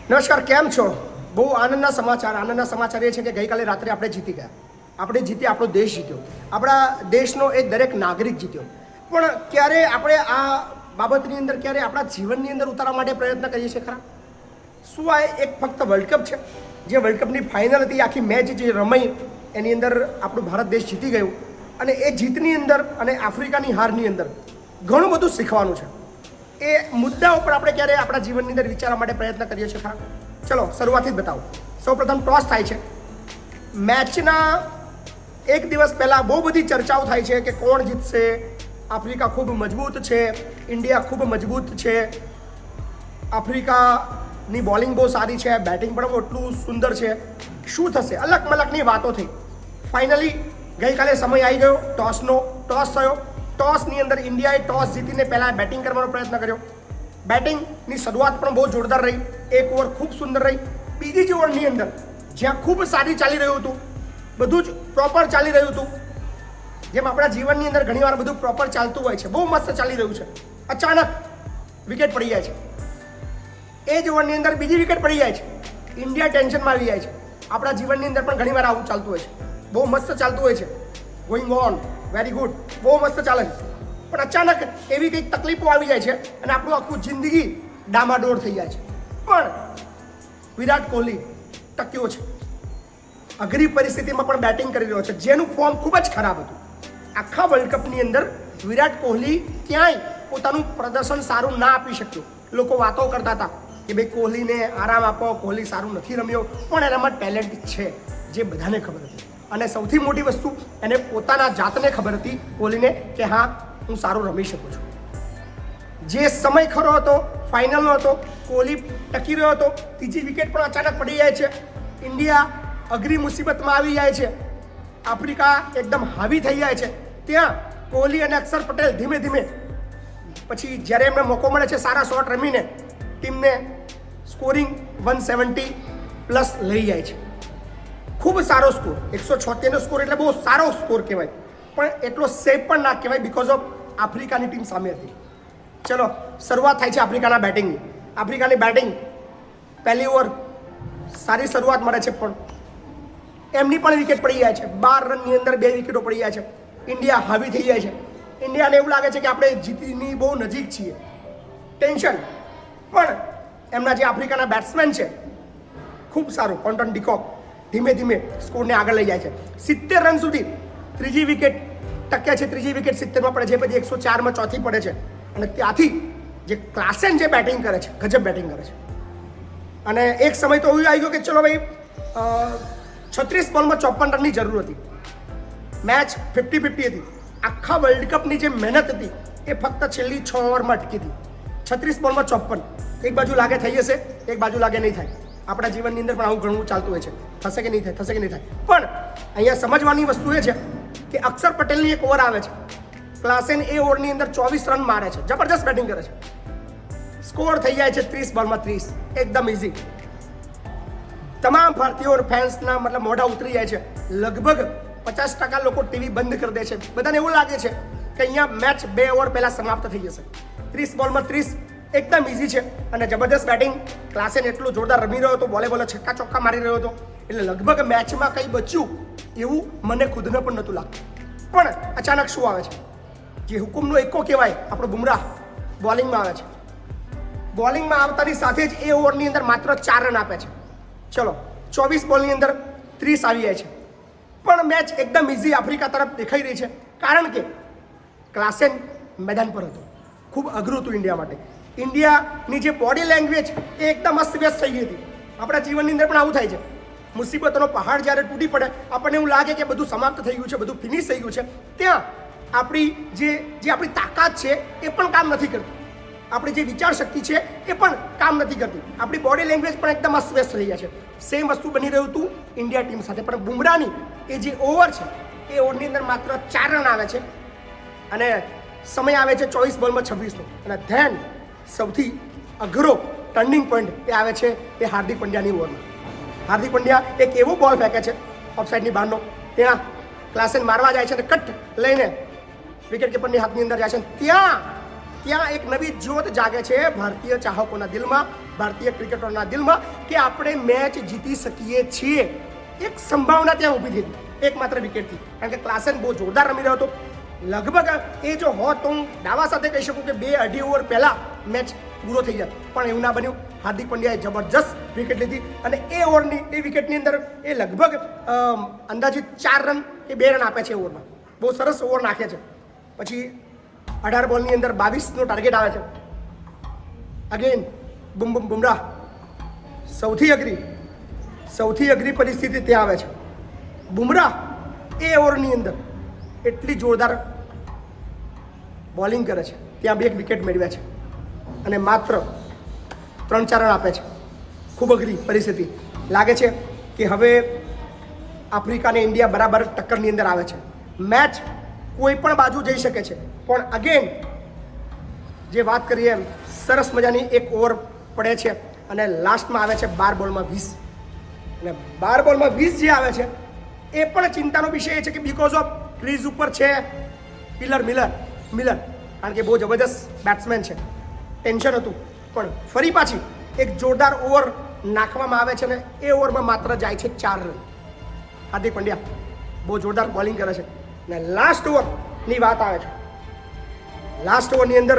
નમસ્કાર, કેમ છો? બહુ આનંદના સમાચાર એ છે કે ગઈકાલે રાત્રે આપણે જીતી ગયા. આપણે જીતી, આપણો દેશ જીત્યો, આપણા દેશનો એક દરેક નાગરિક જીત્યો. પણ ક્યારે આપણે આ બાબતની અંદર ક્યારે આપણા જીવનની અંદર ઉતારવા માટે પ્રયત્ન કરીએ છીએ ખરા? શું આ એક ફક્ત વર્લ્ડ કપ છે? જે વર્લ્ડ કપની ફાઇનલ હતી, આખી મેચ જે રમાઈ એની અંદર આપણું ભારત દેશ જીતી ગયું, અને એ જીતની અંદર અને આફ્રિકાની હારની અંદર ઘણું બધું શીખવાનું છે. એ મુદ્દા ઉપર આપણે ક્યારે આપણા જીવનની અંદર વિચારવા માટે પ્રયત્ન કરીએ છીએ ખરા? ચલો શરૂઆતથી જ બતાવો. સૌપ્રથમ ટોસ થાય છે. મેચના એક દિવસ પહેલાં બહુ બધી ચર્ચાઓ થાય છે કે કોણ જીતશે. આફ્રિકા ખૂબ મજબૂત છે, ઇન્ડિયા ખૂબ મજબૂત છે, આફ્રિકાની બોલિંગ બહુ સારી છે, બેટિંગ પણ એટલું સુંદર છે. શું થશે? અલગ મલકની વાતો થઈ. ફાઇનલી ગઈકાલે સમય આવી ગયો ટોસનો. ટોસ થયો. ટોસની અંદર ઇન્ડિયાએ ટોસ જીતીને પહેલાં બેટિંગ કરવાનો પ્રયત્ન કર્યો. બેટિંગની શરૂઆત પણ બહુ જોરદાર રહી. એક ઓવર ખૂબ સુંદર રહી. બીજી જ ઓવરની અંદર જ્યાં ખૂબ સારી ચાલી રહ્યું હતું, બધું જ પ્રોપર ચાલી રહ્યું હતું, જેમ આપણા જીવનની અંદર ઘણીવાર બધું પ્રોપર ચાલતું હોય છે, બહુ મસ્ત ચાલી રહ્યું છે, અચાનક વિકેટ પડી જાય છે. એ જ ઓવરની અંદર બીજી વિકેટ પડી જાય છે. ઇન્ડિયા ટેન્શનમાં આવી જાય છે. આપણા જીવનની અંદર પણ ઘણીવાર આવું ચાલતું હોય છે. બહુ મસ્ત ચાલતું હોય છે, ગોઈંગ ઓન, વેરી ગુડ, બહુ મસ્ત ચાલે છે. પણ અચાનક એવી કંઈક તકલીફો આવી જાય છે અને આપણું આખું જિંદગી ડામાડોળ થઈ જાય છે. પણ વિરાટ કોહલી ટક્યો છે. અઘરી પરિસ્થિતિમાં પણ બેટિંગ કરી રહ્યો છે, જેનું ફોર્મ ખૂબ જ ખરાબ હતું. આખા વર્લ્ડ કપની અંદર વિરાટ કોહલી ક્યાંય પોતાનું પ્રદર્શન સારું ના આપી શક્યો. લોકો વાતો કરતા હતા કે ભાઈ કોહલીને આરામ આપો, કોહલી સારું નથી રમ્યો, પણ એનામાં ટેલેન્ટ છે, જે બધાને ખબર હતી. અને સૌથી મોટી વસ્તુ, એને પોતાના જાતને ખબર હતી કોહલીને કે હા, હું સારું રમી શકું છું. જે સમય ખરો હતો, ફાઇનલનો હતો, કોહલી ટકી રહ્યો હતો. ત્રીજી વિકેટ પણ અચાનક પડી જાય છે. ઇન્ડિયા અઘરી મુસીબતમાં આવી જાય છે. આફ્રિકા એકદમ હાવી થઈ જાય છે. ત્યાં કોહલી અને અક્ષર પટેલ ધીમે ધીમે પછી જ્યારે એમને મોકો મળે છે સારા શોટ રમીને, ટીમને સ્કોરિંગ 170+ લઈ જાય છે. ખૂબ સારો સ્કોર, 176નો સ્કોર એટલે બહુ સારો સ્કોર કહેવાય, પણ એટલો સેફ પણ ના કહેવાય, બિકોઝ ઓફ આફ્રિકાની ટીમ સામે હતી. ચલો શરૂઆત થાય છે આફ્રિકાના બેટિંગની. આફ્રિકાની બેટિંગ પહેલી ઓવર સારી શરૂઆત મળે છે, પણ એમની પણ વિકેટ પડી જાય છે. 12 રનની અંદર 2 વિકેટો પડી જાય છે. ઇન્ડિયા હાવી થઈ જાય છે. ઇન્ડિયાને એવું લાગે છે કે આપણે જીતની બહુ નજીક છીએ, ટેન્શન. પણ એમના જે આફ્રિકાના બેટ્સમેન છે, ખૂબ સારું, ક્વોન્ટન ડિકોક ધીમે ધીમે સ્કોરને આગળ લઈ જાય છે. 70 રન સુધી ત્રીજી વિકેટ ટક્યા છે. ત્રીજી વિકેટ 70માં પડે છે, પછી 104માં ચોથી પડે છે. અને ત્યાંથી જે ક્લાસેન જે બેટિંગ કરે છે, ગજબ બેટિંગ કરે છે. અને એક સમય તો એવું આવી ગયો કે ચલો ભાઈ, 36 બોલમાં 54 રનની જરૂર હતી. મેચ 50-50 હતી. આખા વર્લ્ડ કપની જે મહેનત હતી એ ફક્ત છેલ્લી 6 ઓવરમાં અટકી હતી. 36 બોલમાં 54. એક બાજુ લાગે થઈ જશે, એક બાજુ લાગે નહીં થાય. આપણા જીવનની અંદર પણ આવું ઘણું ચાલતું હોય છે, થશે કે નહીં થાય, થશે કે નહીં થાય. પણ અહીંયા સમજવાની વસ્તુ એ છે કે અક્ષર પટેલની એક ઓવર આવે છે. ક્લાસેન એ ઓવરની અંદર 24 રન મારે છે, જબરજસ્ત બેટિંગ કરે છે. સ્કોર થઈ જાય છે 30 બોલમાં 30, એકદમ ઇઝી. તમામ ભારતીયો ફેન્સના મતલબ મોઢા ઉતરી જાય છે. લગભગ 50% લોકો ટીવી બંધ કરી દે છે. બધાને એવું લાગે છે કે અહીંયા મેચ 2 ઓવર પહેલા સમાપ્ત થઈ જશે. 30 બોલમાં 30 એકદમ ઇઝી છે. અને જબરદસ્ત બેટિંગ. ક્લાસેન એટલું જોરદાર રમી રહ્યો હતો, બોલે છક્કા ચોક્કા મારી રહ્યો હતો. એટલે લગભગ મેચમાં કંઈ બચ્યું એવું મને ખુદને પણ નહોતું લાગતું. પણ અચાનક શું આવે છે, જે હુકુમનો એકો કહેવાય, આપણો બુમરાહ બોલિંગમાં આવે છે. બોલિંગમાં આવતાની સાથે જ એ ઓવરની અંદર માત્ર 4 રન આપે છે. ચલો 24 બોલની અંદર 30 આવી જાય છે. પણ મેચ એકદમ ઇઝી આફ્રિકા તરફ દેખાઈ રહી છે, કારણ કે ક્લાસેન મેદાન પર હતો. ખૂબ અઘરું હતું ઇન્ડિયા માટે. ઇન્ડિયાની જે બોડી લેંગ્વેજ એ એકદમ અસ્તવ્યસ્ત થઈ ગઈ હતી. આપણા જીવનની અંદર પણ આવું થાય છે. મુસીબતોનો પહાડ જ્યારે તૂટી પડે, આપણને એવું લાગે કે બધું સમાપ્ત થઈ ગયું છે, બધું ફિનિશ થઈ ગયું છે. ત્યાં આપણી જે આપણી તાકાત છે એ પણ કામ નથી કરતી. આપણી જે વિચાર શક્તિ છે એ પણ કામ નથી કરતી. આપણી બોડી લેંગ્વેજ પણ એકદમ અસ્તવ્યસ્ત થઈ જાય છે. સેમ વસ્તુ બની રહ્યું હતું ઇન્ડિયા ટીમ સાથે. પણ બુમરાહની એ જે ઓવર છે, એ ઓવરની અંદર માત્ર 4 રન આવે છે અને સમય આવે છે 24 બોલમાં 26નો. અને ધેન સૌથી અઘરો ટર્નિંગ પોઈન્ટ એ આવે છે એ હાર્દિક પંડ્યાની ઓવરમાં. હાર્દિક પંડ્યા એક એવો બોલ ફેંકે છે ઓફસાઇડની બહારનો, ત્યાં ક્લાસેન મારવા જાય છે અને કટ લઈને વિકેટ કીપરની હાથની અંદર જાય છે. ત્યાં એક નવી જ્યોત જાગે છે ભારતીય ચાહકોના દિલમાં ભારતીય ક્રિકેટરોના દિલમાં કે આપણે મેચ જીતી શકીએ છીએ. એક સંભાવના ત્યાં ઊભી થઈ હતી એકમાત્ર વિકેટથી, કારણ કે ક્લાસન બહુ જોરદાર રમી રહ્યો હતો. લગભગ એ જો હોત તો હું દાવા સાથે કહી શકું કે 2-2.5 ઓવર પહેલાં મેચ પૂરો થઈ જાય, પણ એવું ના બન્યું. હાર્દિક પંડ્યાએ જબરજસ્ત વિકેટ લીધી અને એ વિકેટની અંદર એ લગભગ અંદાજિત 4 રન કે 2 રન આપ્યા છે ઓવરમાં. બહુ સરસ ઓવર નાખ્યા છે. પછી 18 બોલની અંદર 22નો ટાર્ગેટ આવે છે. અગેન બુમરાહ સૌથી અઘરી પરિસ્થિતિ ત્યાં આવે છે. બુમરાહ એ ઓવરની અંદર એટલી જોરદાર બોલિંગ કરે છે, ત્યાં 2 વિકેટ મેળવ્યા છે અને માત્ર 3-4 રન આપે છે. ખૂબ અઘરી પરિસ્થિતિ લાગે છે કે હવે આફ્રિકા અને ઇન્ડિયા બરાબર ટક્કરની અંદર આવે છે. મેચ કોઈ પણ બાજુ જઈ શકે છે, પણ અગેન જે વાત કરીએ એમ સરસ મજાની એક ઓવર પડે છે અને લાસ્ટમાં આવે છે 12 બોલમાં 20. અને 12 બોલમાં 20 જે આવે છે એ પણ ચિંતાનો વિષય એ છે કે બીકોઝ ઓફ ક્રીઝ ઉપર છે મિલર, કારણ કે બહુ જબરજસ્ત બેટ્સમેન છે, ટેન્શન હતું. પણ ફરી પાછી એક જોરદાર ઓવર નાખવામાં આવે છે અને એ ઓવરમાં માત્ર જાય છે 4 રન. હાર્દિક પંડ્યા બહુ જોરદાર બોલિંગ કરે છે અને લાસ્ટ ઓવરની વાત આવે છે. લાસ્ટ ઓવરની અંદર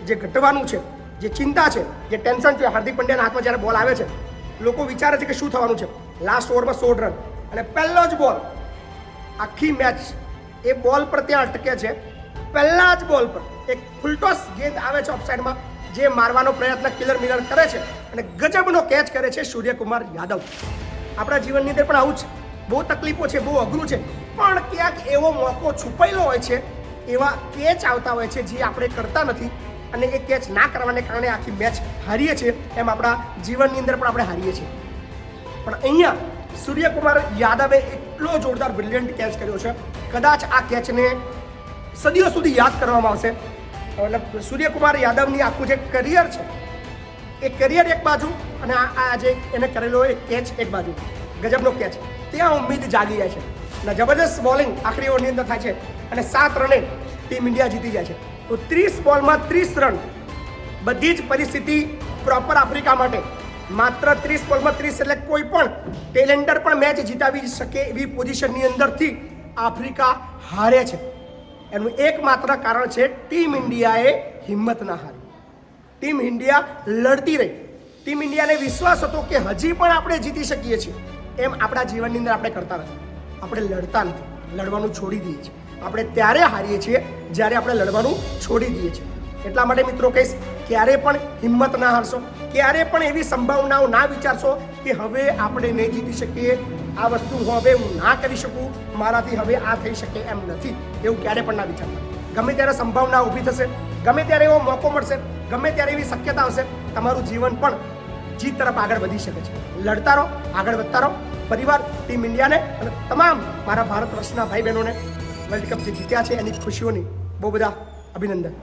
જે ઘટવાનું છે, જે ચિંતા છે, જે ટેન્શન છે, હાર્દિક પંડ્યાના હાથમાં જ્યારે બોલ આવે છે લોકો વિચારે છે કે શું થવાનું છે. લાસ્ટ ઓવરમાં 16 રન અને પહેલો જ બોલ આખી મેચ એ બોલ પર ત્યાં અટકે છે. પહેલા જ બોલ પર એક ફૂલટોસ ગેંદ આવે છે ઓફસાઇડમાં, જે મારવાનો પ્રયત્ન કિલર મિલર કરે છે અને ગજબનો કેચ કરે છે સૂર્યકુમાર યાદવ. આપણા જીવનની અંદર પણ આવું જ બહુ તકલીફો છે, બહુ અઘરું છે, પણ ક્યાંક એવો મોકો છુપાયેલો હોય છે, એવા કેચ આવતા હોય છે જે આપણે કરતા નથી અને એ કેચ ના કરવાને કારણે આખી મેચ હારીએ છીએ. એમ આપણા જીવનની અંદર પણ આપણે હારીએ છીએ. પણ અહીંયા સૂર્યકુમાર યાદવે એટલો જોરદાર બ્રિલિયન્ટ કેચ કર્યો છે, કદાચ આ કેચને સદીઓ સુધી યાદ કરવામાં આવશે. એટલે સૂર્યકુમાર યાદવની આખું જે કરિયર છે એ કરિયર એક બાજુ અને આ જે એને કરેલો એ કેચ એક બાજુ, ગજબનો કેચ, ત્યાં ઉમ્મીદ જાગી જાય છે. અને જબરદસ્ત બોલિંગ આખરી ઓવરની અંદર થાય છે અને 7 રને ટીમ ઇન્ડિયા જીતી જાય છે. તો 30 બોલમાં 30 રન, બધી જ પરિસ્થિતિ પ્રોપર આફ્રિકા માટે. માત્ર 30 બોલમાં 30 એટલે કોઈ પણ ટેલેન્ડર પણ મેચ જીતાવી શકે એવી પોઝિશનની અંદરથી આફ્રિકા હારે છે. એનું એકમાત્ર કારણ છે ટીમ ઇન્ડિયાએ હિંમત ના હારી. ટીમ ઇન્ડિયા લડતી રહી. ટીમ ઇન્ડિયાને વિશ્વાસ હતો કે હજી પણ આપણે જીતી શકીએ છીએ. એમ આપણા જીવનની અંદર આપણે કરતા નથી. આપણે લડતા નથી, લડવાનું છોડી દઈએ છીએ. આપણે ત્યારે હારીએ છીએ જ્યારે આપણે લડવાનું છોડી દઈએ છીએ. એટલા માટે મિત્રો કહીશ, ક્યારે પણ હિંમત ના હારશો, ક્યારે પણ એવી સંભાવનાઓ ના વિચારશો કે હવે આપણે નહીં જીતી શકીએ, આ વસ્તુ હવે હું ના કરી શકું, મારાથી હવે આ થઈ શકે એમ નથી, એવું ક્યારે પણ ના વિચારતા. ગમે ત્યારે સંભાવના ઊભી થશે, ગમે ત્યારે એવો મોકો મળશે, ગમે ત્યારે એવી શક્યતા આવશે, તમારું જીવન પણ જીત તરફ આગળ વધી શકે છે. લડતા રહો, આગળ વધતા રહો. પરિવાર, ટીમ ઇન્ડિયાને અને તમામ મારા ભારત વર્ષના ભાઈ બહેનોને વર્લ્ડ કપ જે જીત્યા છે એની ખુશીઓની બહુ બધા અભિનંદન.